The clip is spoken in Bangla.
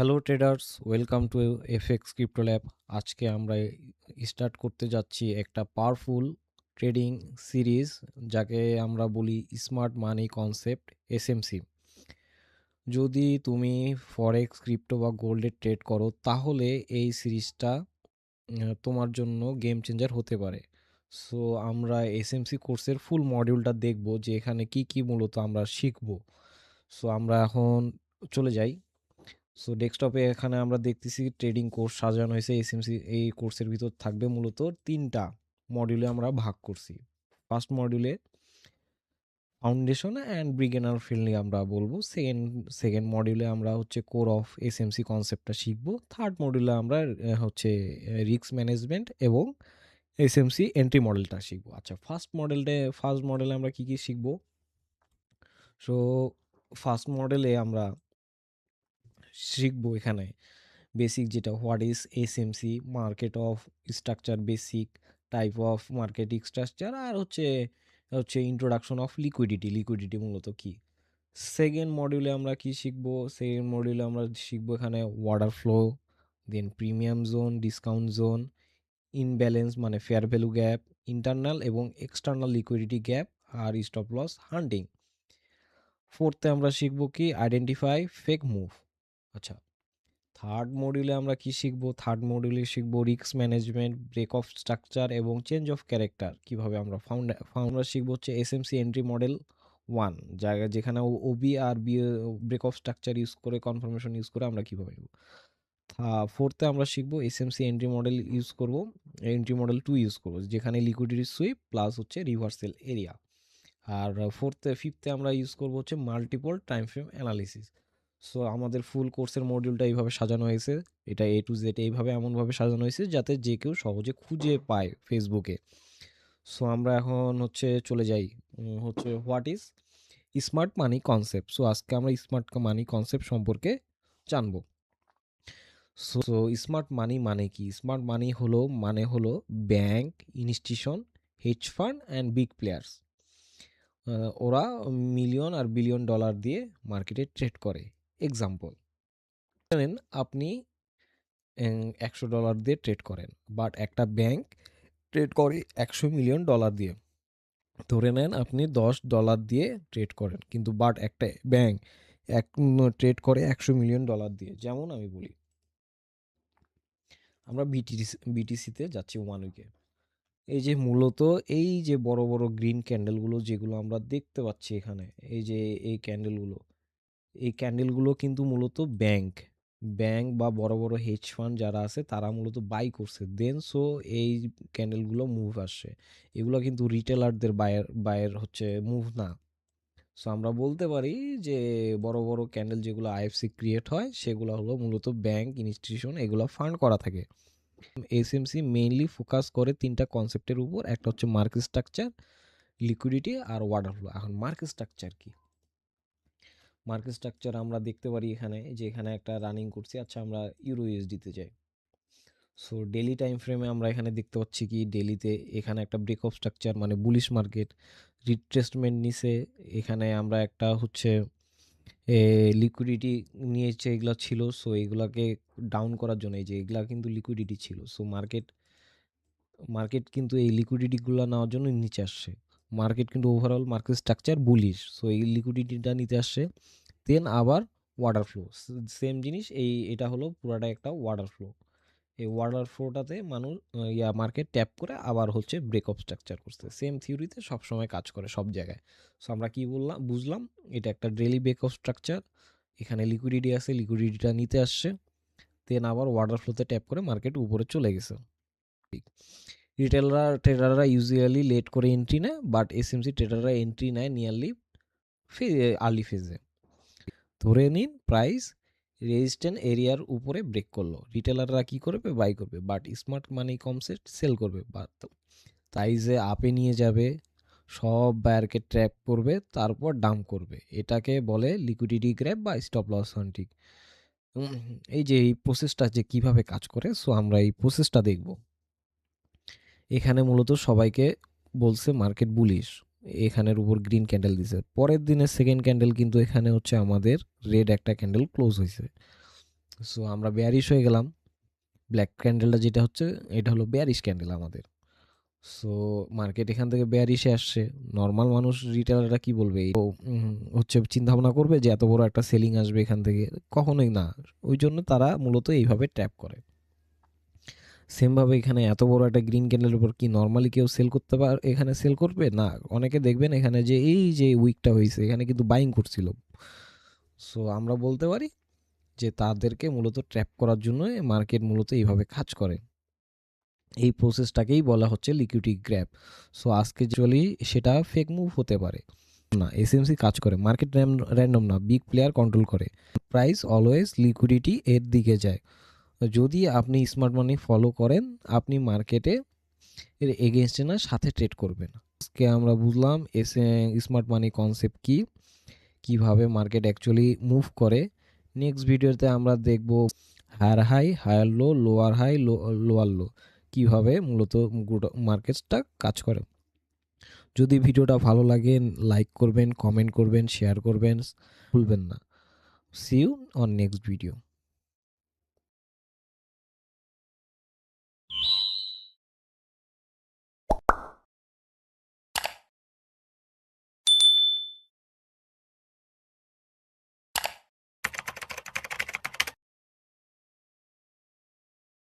Hello traders, welcome to FX crypto lab. আজকে আমরা স্টার্ট করতে যাচ্ছি একটা পাওয়ারফুল ট্রেডিং সিরিজ, যাকে আমরা বলি স্মার্ট মানি কনসেপ্ট, এসএমসি। যদি তুমি ফরেক্স, ক্রিপ্টো বা গোল্ডে ট্রেড করো, তাহলে এই সিরিজটা তোমার জন্য গেম চেঞ্জার হতে পারে। সো আমরা এসএমসি কোর্সের ফুল মডিউলটা দেখব, যে এখানে কি কি মূলত আমরা শিখব। সো আমরা এখন চলে যাই। সো ডেস্কটপে এখানে আমরা দেখতেছি ট্রেডিং কোর্স সাজানো হয়েছে। এসএমসি এই কোর্সের ভিতর থাকবে মূলত তিনটা মডিউলে আমরা ভাগ করছি। ফার্স্ট মডিউলে ফাউন্ডেশন অ্যান্ড বিগিনার ফিল্ড নিয়ে আমরা বলবো। সেকেন্ড মডিউলে আমরা হচ্ছে কোর অফ এসএমসি কনসেপ্টটা শিখবো। থার্ড মডিউলে আমরা হচ্ছে রিস্ক ম্যানেজমেন্ট এবং এসএমসি এন্ট্রি মডেলটা শিখবো। আচ্ছা, ফার্স্ট মডেলে আমরা কি কি শিখবো? সো ফার্স্ট মডেলে আমরা শিখবো এখানে বেসিক, যেটা what is SMC, market of structure basic, type of market structure, আর হচ্ছে হচ্ছে ইন্ট্রোডাকশন অফ লিকুইডিটি মূলত কি। সেকেন্ড মডিউলে আমরা শিখবো এখানে order flow, then premium zone, discount zone, imbalance মানে ফেয়ার ভ্যালু গ্যাপ, ইন্টারনাল এবং এক্সটার্নাল লিকুইডিটি গ্যাপ, আর স্টপ লস হান্টিং। ফোর্থে আমরা শিখবো কি আইডেন্টিফাই ফেক মুভ। আচ্ছা, থার্ড মডিউলে শিখবো risk management, break of structure এবং চেঞ্জ অফ ক্যারেক্টার, কিভাবে আমরা ফাউন্ডার শিখবো হচ্ছে এসএমসি এন্ট্রি মডেল 1, যেখানে ওবি আর B break of structure use করে, কনফার্মেশন ইউজ করে আমরা কিভাবে নেব। ফোর্থে আমরা শিখবো এসএমসি এন্ট্রি মডেল 2 ইউজ করবো, যেখানে লিকুইডিটি সুইপ প্লাস হচ্ছে রিভার্সাল এরিয়া। আর ফিফথে আমরা ইউজ করবো হচ্ছে multiple time frame analysis. So আমাদের ফুল কোর্সের মডিউলটা এইভাবে সাজানো হয়েছে। এটা এ টু জেড এইভাবে এমনভাবে সাজানো হয়েছে যাতে যে কেউ সহজে খুঁজে পায় ফেসবুকে। সো আমরা এখন হচ্ছে চলে যাই হচ্ছে what is smart money concept. So আজকে আমরা স্মার্ট মানি কনসেপ্ট সম্পর্কে জানবো। সো স্মার্ট মানি মানে কি? স্মার্ট মানি হলো bank, institution, hedge fund and big players. ওরা মিলিয়ন আর বিলিয়ন ডলার দিয়ে মার্কেটে ট্রেড করে। এক্সাম্পল, জানেন আপনি $100 দিয়ে ট্রেড করেন, বাট একটা ব্যাংক ট্রেড করে $100 মিলিয়ন দিয়ে। ধরে নেন আপনি $10 দিয়ে ট্রেড করেন, কিন্তু বাট একটা ব্যাংক ট্রেড করে $100 মিলিয়ন দিয়ে। যেমন আমি বলি, আমরা বিটিসিতে যাচ্ছি 1 উইকে। এই যে মূলত এই যে বড় বড় গ্রিন ক্যান্ডেলগুলো যেগুলো আমরা দেখতে পাচ্ছি এখানে, এই যে এই ক্যান্ডেলগুলো কিন্তু মূলত ব্যাংক বা বড় বড় হেজ ফান্ড যারা আছে তারা মূলত বাই করছে, দেন সো এই ক্যান্ডেলগুলো মুভ আসছে। এগুলো কিন্তু রিটেলারদের বায়ের হচ্ছে মুভ না। সো আমরা বলতে পারি যে বড় বড় ক্যান্ডেল যেগুলো আইএফসি ক্রিয়েট হয়, সেগুলো হলো মূলত ব্যাংক, ইনস্টিটিউশন, এগুলো ফান্ড করা থাকে। এসএমসি মেইনলি ফোকাস করে তিনটা কনসেপ্টের উপর। একটা হচ্ছে মার্কেট স্ট্রাকচার, লিকুইডিটি আর ওয়ার্ডার ফ্লো। এখন মার্কেট স্ট্রাকচার কি? মার্কেট স্ট্রাকচার আমরা দেখতে পারি এখানে, যে এখানে একটা রানিং করছি। আচ্ছা, আমরা ইউরো ইউএসডিতে যাই। সো ডেলি টাইম ফ্রেমে আমরা এখানে দেখতে পাচ্ছি কি ডেলিতে এখানে একটা ব্রেক অফ স্ট্রাকচার মানে বুলিশ মার্কেট রিট্রেসমেন্ট নিছে। এখানে আমরা একটা হচ্ছে লিকুইডিটি নিয়েছে, এগুলো ছিল। সো এগুলাকে ডাউন করার জন্য, এই যে এগুলা কিন্তু লিকুইডিটি ছিল। সো মার্কেট কিন্তু এই লিকুইডিটিগুলো নেওয়ার জন্য নিচে আসছে। মার্কেট কিন্তু overall market structure bullish, so এই লিকুইডিটিটা নিতে আসছে। দেন আবার ওয়াটার ফ্লো, সেম জিনিস। এটা হলো পুরাটা একটা ওয়াটার ফ্লো। এই ওয়াটার ফ্লোটাতে মানুষ মার্কেট ট্যাপ করে আবার হচ্ছে ব্রেকআপ স্ট্রাকচার করছে। সেম থিওরিতে সবসময় কাজ করে সব জায়গায়। সো আমরা কি বুঝলাম, এটা একটা ডেইলি ব্রেকআপ স্ট্রাকচার। এখানে লিকুইডিটি আছে, লিকুইডিটিটা নিতে আসছে, দেন আবার ওয়াটার ফ্লোতে ট্যাপ করে মার্কেট উপরে চলে গেছে। ট্রেডাররা ইউজুয়ালি লেট করে এন্ট্রি নেয়, বাট এসএমসি ট্রেডাররা এন্ট্রি নেয় নিয়ারলি আর্লি ফেজে। ধরে নিন প্রাইস রেজিস্ট্যান্ট এরিয়ার উপরে ব্রেক করলো, রিটেলাররা কি করবে? বাই করবে। But smart money concept sell করবে, বাট প্রাইসে আপে নিয়ে যাবে, সব বায়ারকে ট্র্যাপ করবে, তারপর ডাম্প করবে। এটাকে বলে লিকুইডিটি গ্র্যাব বা স্টপ লস হান্টিং। এই যে এই প্রসেসটা যে কিভাবে কাজ করে, সো আমরা এই প্রসেসটা দেখব। এখানে মূলত সবাইকে বলছে মার্কেট বুলিশ, এখানের উপর গ্রিন ক্যান্ডেল দিছে। পরের দিনের সেকেন্ড ক্যান্ডেল কিন্তু এখানে হচ্ছে আমাদের রেড একটা ক্যান্ডেল ক্লোজ হয়েছে। সো আমরা বেয়ারিশ হয়ে গেলাম। ব্ল্যাক ক্যান্ডেলটা যেটা হচ্ছে এটা হলো বেয়ারিশ ক্যান্ডেল আমাদের। সো মার্কেট এখান থেকে বেয়ারিশে আসছে। নরমাল মানুষ রিটেলাররা কি বলবে? হচ্ছে চিন্তা ভাবনা করবে যে এত বড় একটা সেলিং আসবে এখান থেকে? কখনোই না। ওই জন্য তারা মূলত এইভাবে ট্র্যাপ করে। সেমভাবে এখানে এত বড় একটা গ্রিন ক্যান্ডেলের উপর কি নরমালি কেউ সেল করতে এখানে সেল করবে? না। অনেকে দেখবেন এখানে যে এই যে উইকটা হইছে এখানে কিন্তু বাইং করছিল। সো আমরা বলতে পারি যে তাদেরকে মূলত ট্র্যাপ করার জন্য মার্কেট মূলত এইভাবে কাজ করে। এই প্রসেসটাকেই বলা হচ্ছে লিকুইডিটি গ্র্যাব। সো আজকে অ্যাকচুয়ালি সেটা ফেক মুভ হতে পারে না। এসএমসি কাজ করে, মার্কেট র্যান্ডম না, বিগ প্লেয়ার কন্ট্রোল করে। প্রাইস অলওয়েজ লিকুইডিটি এর দিকে যায়। যদি আপনি স্মার্ট মানি ফলো করেন, আপনি মার্কেটে এর এগেনস্টে না সাথে ট্রেড করবেন। আজকে আমরা বুঝলাম স্মার্ট মানি কনসেপ্ট কি, কিভাবে মার্কেট অ্যাকচুয়ালি মুভ করে। নেক্সট ভিডিওতে আমরা দেখব higher high, higher low, lower high, lower low, কিভাবে মূলত মার্কেটটা কাজ করে। যদি ভিডিওটা ভালো লাগে লাইক করবেন, কমেন্ট করবেন, শেয়ার করবেন, ভুলবেন না। See you on next video.